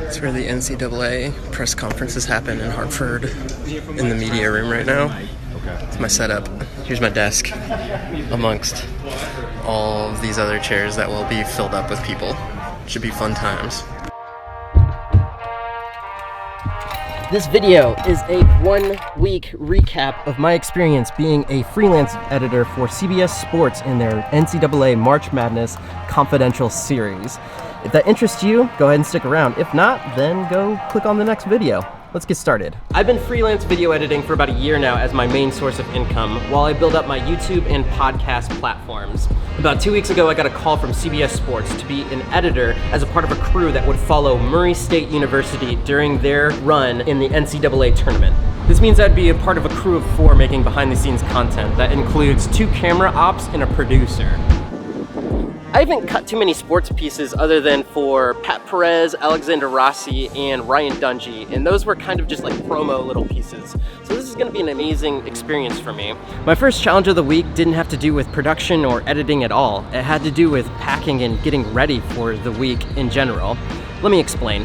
It's where the NCAA press conferences happen in Hartford, in the media room right now. It's my setup. Here's my desk, amongst all of these other chairs that will be filled up with people. Should be fun times. This video is a 1-week recap of my experience being a freelance editor for CBS Sports in their NCAA March Madness Confidential series. If that interests you, go ahead and stick around. If not, then go click on the next video. Let's get started. I've been freelance video editing for about a year now as my main source of income while I build up my YouTube and podcast platforms. About 2 weeks ago, I got a call from CBS Sports to be an editor as a part of a crew that would follow Murray State University during their run in the NCAA tournament. This means I'd be a part of a crew of 4 making behind-the-scenes content that includes 2 camera ops and a producer. I haven't cut too many sports pieces other than for Pat Perez, Alexander Rossi, and Ryan Dungey, and those were kind of just like promo little pieces. So this is going to be an amazing experience for me. My first challenge of the week didn't have to do with production or editing at all. It had to do with packing and getting ready for the week in general. Let me explain.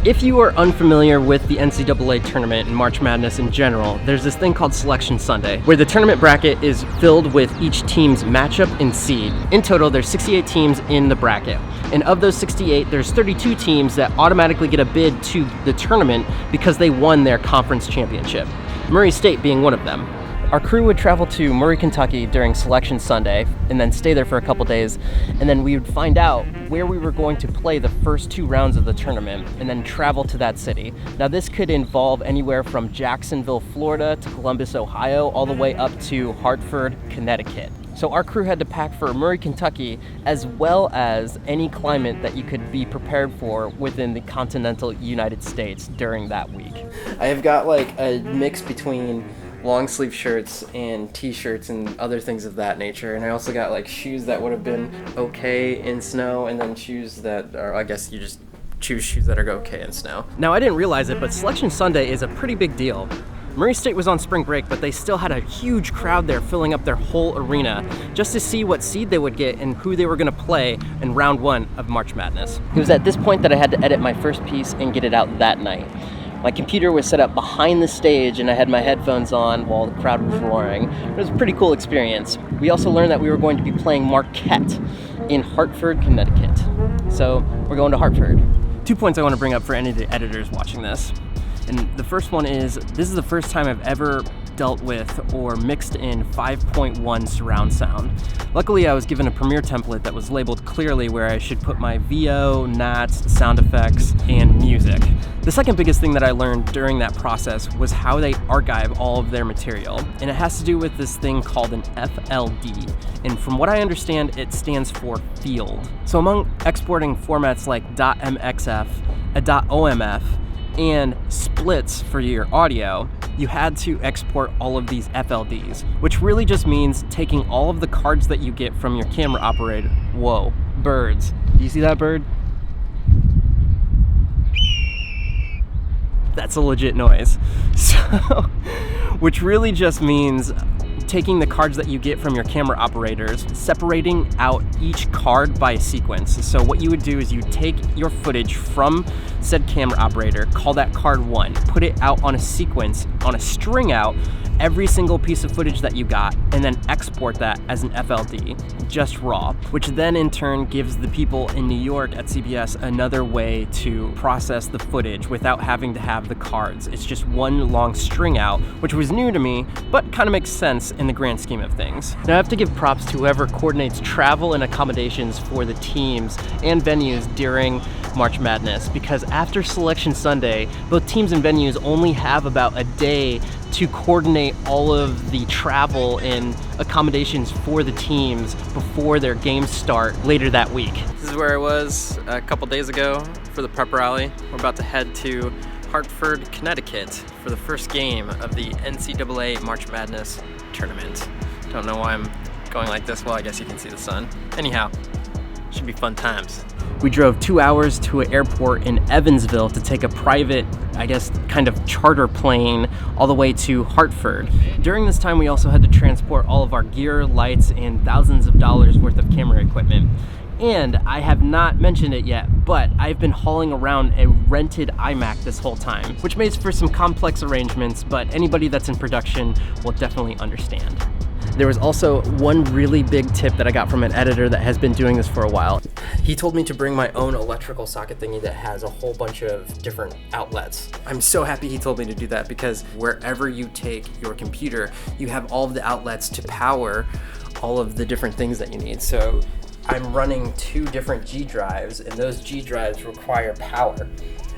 If you are unfamiliar with the NCAA tournament and March Madness in general, there's this thing called Selection Sunday, where the tournament bracket is filled with each team's matchup and seed. In total, there's 68 teams in the bracket. And of those 68, there's 32 teams that automatically get a bid to the tournament because they won their conference championship, Murray State being one of them. Our crew would travel to Murray, Kentucky during Selection Sunday and then stay there for a couple days, and then we would find out where we were going to play the first 2 rounds of the tournament and then travel to that city. Now this could involve anywhere from Jacksonville, Florida to Columbus, Ohio, all the way up to Hartford, Connecticut. So our crew had to pack for Murray, Kentucky, as well as any climate that you could be prepared for within the continental United States during that week. I have got like a mix between long sleeve shirts and t-shirts and other things of that nature, and I also got like shoes that would have been okay in snow, and then shoes that are, I guess you just choose shoes that are okay in snow. Now I didn't realize it, but Selection Sunday is a pretty big deal. Murray State was on spring break, but they still had a huge crowd there filling up their whole arena just to see what seed they would get and who they were going to play in round 1 of March Madness. It was at this point that I had to edit my first piece and get it out that night. My computer was set up behind the stage and I had my headphones on while the crowd was roaring. It was a pretty cool experience. We also learned that we were going to be playing Marquette in Hartford, Connecticut. So we're going to Hartford. 2 points I want to bring up for any of the editors watching this. And the first one is, this is the first time I've ever dealt with or mixed in 5.1 surround sound. Luckily, I was given a Premiere template that was labeled clearly where I should put my VO, NATs, sound effects, and music. The second biggest thing that I learned during that process was how they archive all of their material, and it has to do with this thing called an FLD, and from what I understand, it stands for field. So among exporting formats like .mxf, a .omf, and splits for your audio, you had to export all of these FLDs, which really just means taking all of the cards that you get from your camera operator. Whoa, birds. Do you see that bird? That's a legit noise. So, which really just means taking the cards that you get from your camera operators, separating out each card by a sequence. So what you would do is you take your footage from said camera operator, call that card 1, put it out on a sequence, on a string out, every single piece of footage that you got, and then export that as an FLD, just raw, which then in turn gives the people in New York at CBS another way to process the footage without having to have the cards. It's just one long string out, which was new to me, but kind of makes sense in the grand scheme of things. Now I have to give props to whoever coordinates travel and accommodations for the teams and venues during March Madness, because after Selection Sunday, both teams and venues only have about a day to coordinate all of the travel and accommodations for the teams before their games start later that week. This is where I was a couple days ago for the prep rally. We're about to head to Hartford, Connecticut for the first game of the NCAA March Madness tournament. Don't know why I'm going like this. Well, I guess you can see the sun. Anyhow, should be fun times. We drove 2 hours to an airport in Evansville to take a private, I guess, kind of charter plane all the way to Hartford. During this time, we also had to transport all of our gear, lights, and thousands of dollars worth of camera equipment. And I have not mentioned it yet, but I've been hauling around a rented iMac this whole time, which makes for some complex arrangements, but anybody that's in production will definitely understand. There was also one really big tip that I got from an editor that has been doing this for a while. He told me to bring my own electrical socket thingy that has a whole bunch of different outlets. I'm so happy he told me to do that, because wherever you take your computer, you have all of the outlets to power all of the different things that you need. So I'm running 2 different G drives, and those G drives require power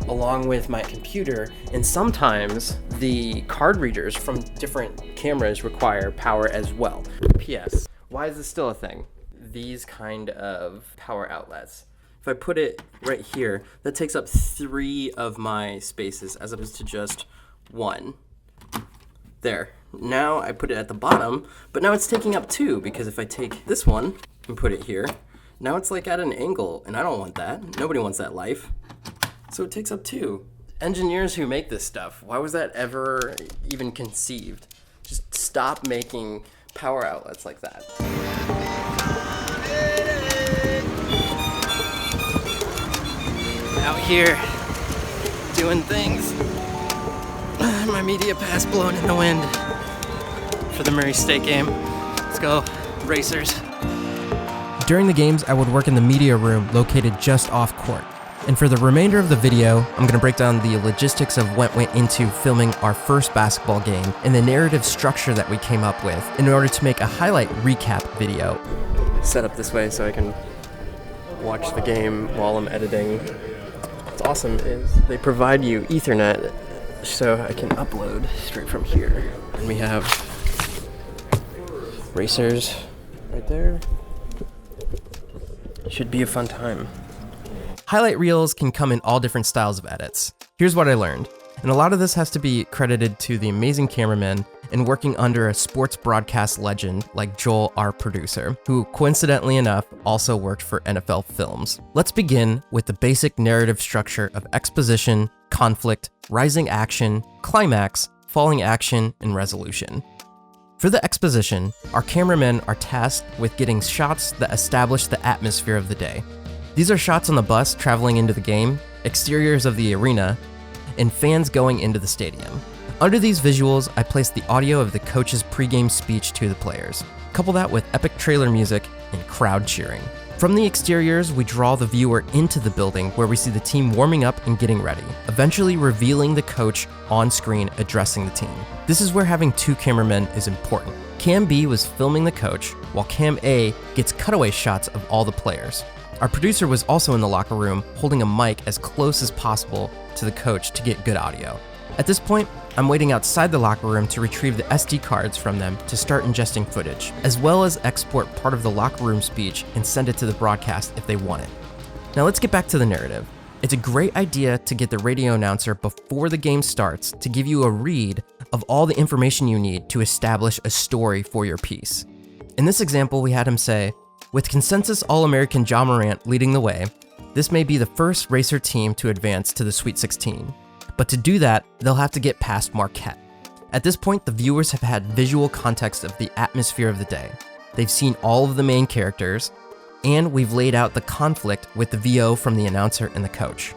along with my computer, and sometimes the card readers from different cameras require power as well. P.S. Why is this still a thing? These kind of power outlets. If I put it right here, that takes up 3 of my spaces as opposed to just 1. There. Now I put it at the bottom, but now it's taking up 2, because if I take this one and put it here, now it's like at an angle, and I don't want that. Nobody wants that life. So it takes up 2. Engineers who make this stuff, why was that ever even conceived? Just stop making power outlets like that. Out here, doing things. My media pass blowing in the wind for the Murray State game. Let's go, Racers. During the games, I would work in the media room located just off court. And for the remainder of the video, I'm going to break down the logistics of what went into filming our first basketball game and the narrative structure that we came up with in order to make a highlight recap video. Set up this way so I can watch the game while I'm editing. What's awesome is they provide you Ethernet so I can upload straight from here. And we have Racers right there. Should be a fun time. Highlight reels can come in all different styles of edits. Here's what I learned, and a lot of this has to be credited to the amazing cameramen and working under a sports broadcast legend like Joel, our producer, who coincidentally enough also worked for NFL Films. Let's begin with the basic narrative structure of exposition, conflict, rising action, climax, falling action, and resolution. For the exposition, our cameramen are tasked with getting shots that establish the atmosphere of the day. These are shots on the bus traveling into the game, exteriors of the arena, and fans going into the stadium. Under these visuals, I place the audio of the coach's pregame speech to the players. Couple that with epic trailer music and crowd cheering. From the exteriors, we draw the viewer into the building where we see the team warming up and getting ready, eventually revealing the coach on screen addressing the team. This is where having 2 cameramen is important. Cam B was filming the coach, while Cam A gets cutaway shots of all the players. Our producer was also in the locker room holding a mic as close as possible to the coach to get good audio. At this point, I'm waiting outside the locker room to retrieve the SD cards from them to start ingesting footage, as well as export part of the locker room speech and send it to the broadcast if they want it. Now let's get back to the narrative. It's a great idea to get the radio announcer before the game starts to give you a read of all the information you need to establish a story for your piece. In this example, we had him say, "With consensus All-American Ja Morant leading the way, this may be the first Racer team to advance to the Sweet 16. But to do that, they'll have to get past Marquette." At this point, the viewers have had visual context of the atmosphere of the day. They've seen all of the main characters, and we've laid out the conflict with the VO from the announcer and the coach.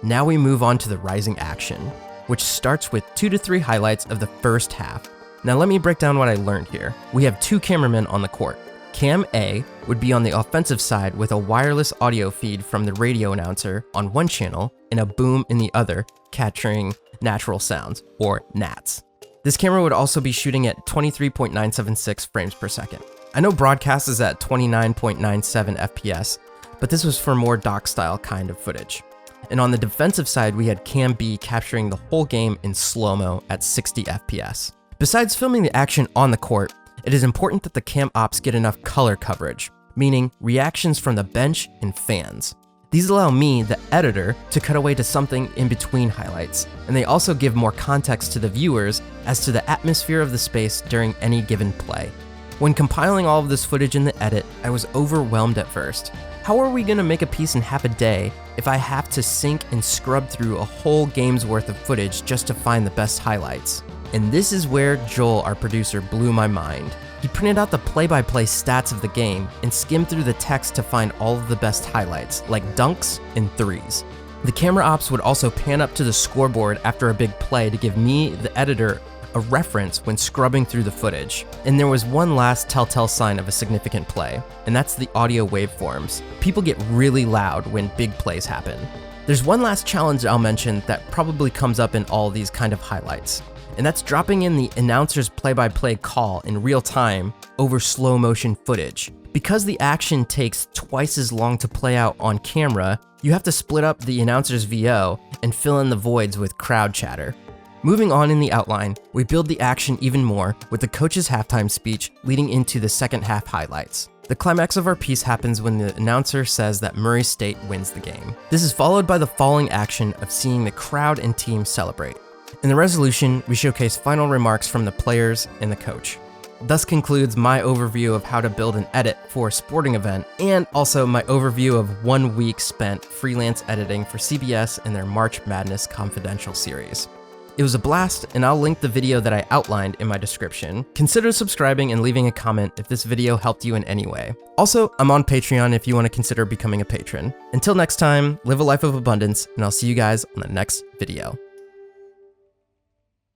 Now we move on to the rising action, which starts with 2 to 3 highlights of the first half. Now let me break down what I learned here. We have 2 cameramen on the court. Cam A would be on the offensive side with a wireless audio feed from the radio announcer on one channel and a boom in the other, capturing natural sounds, or NATs. This camera would also be shooting at 23.976 frames per second. I know broadcast is at 29.97 FPS, but this was for more doc-style kind of footage. And on the defensive side, we had Cam B capturing the whole game in slow-mo at 60 FPS. Besides filming the action on the court, it is important that the cam ops get enough color coverage, meaning reactions from the bench and fans. These allow me, the editor, to cut away to something in between highlights, and they also give more context to the viewers as to the atmosphere of the space during any given play. When compiling all of this footage in the edit, I was overwhelmed at first. How are we gonna make a piece in half a day if I have to sync and scrub through a whole game's worth of footage just to find the best highlights? And this is where Joel, our producer, blew my mind. He printed out the play-by-play stats of the game and skimmed through the text to find all of the best highlights, like dunks and threes. The camera ops would also pan up to the scoreboard after a big play to give me, the editor, a reference when scrubbing through the footage. And there was one last telltale sign of a significant play, and that's the audio waveforms. People get really loud when big plays happen. There's one last challenge I'll mention that probably comes up in all these kind of highlights, and that's dropping in the announcer's play-by-play call in real time over slow motion footage. Because the action takes twice as long to play out on camera, you have to split up the announcer's VO and fill in the voids with crowd chatter. Moving on in the outline, we build the action even more with the coach's halftime speech leading into the second half highlights. The climax of our piece happens when the announcer says that Murray State wins the game. This is followed by the following action of seeing the crowd and team celebrate. In the resolution, we showcase final remarks from the players and the coach. Thus concludes my overview of how to build an edit for a sporting event, and also my overview of 1 week spent freelance editing for CBS and their March Madness Confidential series. It was a blast, and I'll link the video that I outlined in my description. Consider subscribing and leaving a comment if this video helped you in any way. Also, I'm on Patreon if you want to consider becoming a patron. Until next time, live a life of abundance, and I'll see you guys on the next video.